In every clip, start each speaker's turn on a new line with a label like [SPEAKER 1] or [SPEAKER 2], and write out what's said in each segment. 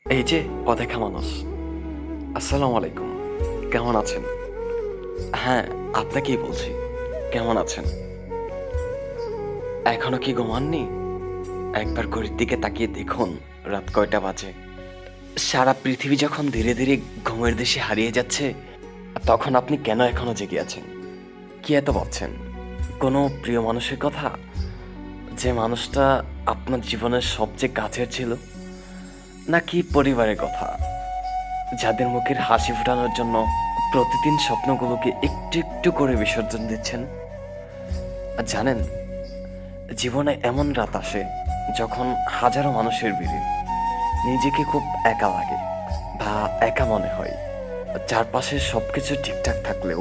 [SPEAKER 1] এই যে অদেখা মানুষ, আসসালামু আলাইকুম। কেমন আছেন? হ্যাঁ, আপনাকেই বলছি। কেমন আছেন? এখনো কি ঘুমাননি? একবার ঘড়ির দিকে তাকিয়ে দেখুন রাত কয়টা বাজে। সারা পৃথিবী যখন ধীরে ধীরে ঘুমের দেশে হারিয়ে যাচ্ছে, তখন আপনি কেন এখনো জেগে আছেন? কি এত ভাবছেন? কোনো প্রিয় মানুষের কথা? যে মানুষটা আপনার জীবনের সবচেয়ে কাছের ছিল? নাকি পরিবারের কথা, যাদের মুখের হাসি ফোটানোর জন্য প্রতিদিন স্বপ্নগুলোকে একটু একটু করে বিসর্জন দিচ্ছেন? আর জানেন, জীবনে এমন রাত আসে যখন হাজারো মানুষের ভিড়ে নিজেকে খুব একা লাগে বা একা মনে হয়। চারপাশে সবকিছু ঠিকঠাক থাকলেও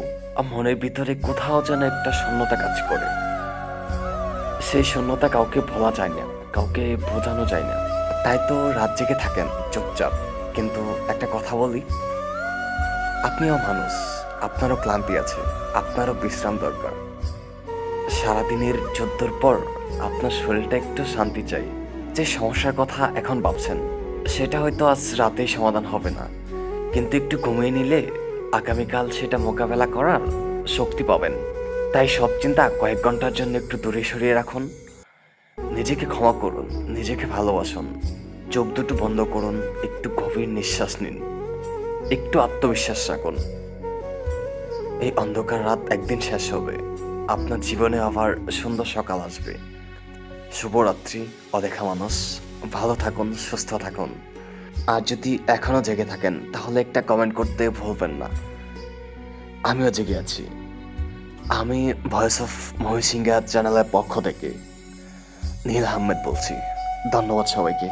[SPEAKER 1] মনের ভিতরে কোথাও যেন একটা শূন্যতা কাজ করে। সেই শূন্যতা কাউকে ভোলা যায় না, কাউকে বোঝানো যায় না। তাই তো রাত জেগে থাকেন চুপচাপ। কিন্তু একটা কথা বলি, আপনিও মানুষ, আপনারও ক্লান্তি আছে, আপনারও বিশ্রাম দরকার। সারাদিনের যুদ্ধর পর আপনার শরীরটা একটু শান্তি চাই। যে সমস্যার কথা এখন ভাবছেন, সেটা হয়তো আজ রাতেই সমাধান হবে না, কিন্তু একটু ঘুমিয়ে নিলে আগামীকাল সেটা মোকাবেলা করার শক্তি পাবেন। তাই সব চিন্তা কয়েক ঘন্টার জন্য একটু দূরে সরিয়ে রাখুন। নিজেকে ক্ষমা করুন, নিজেকে ভালোবাসুন। চোখ দুটো বন্ধ করুন, একটু গভীর নিঃশ্বাস নিন, একটু আত্মবিশ্বাস রাখুন। এই অন্ধকার রাত একদিন শেষ হবে, আপনার জীবনে আবার সুন্দর সকাল আসবে। শুভরাত্রি অদেখা মানুষ। ভালো থাকুন, সুস্থ থাকুন। আর যদি এখনো জেগে থাকেন তাহলে একটা কমেন্ট করতে ভুলবেন না। আমিও জেগে আছি। আমি ভয়েস অফ মহিসিংহা চ্যানেলের পক্ষ থেকে নীল আহমেদ বলছি। ধন্যবাদ সবাইকে।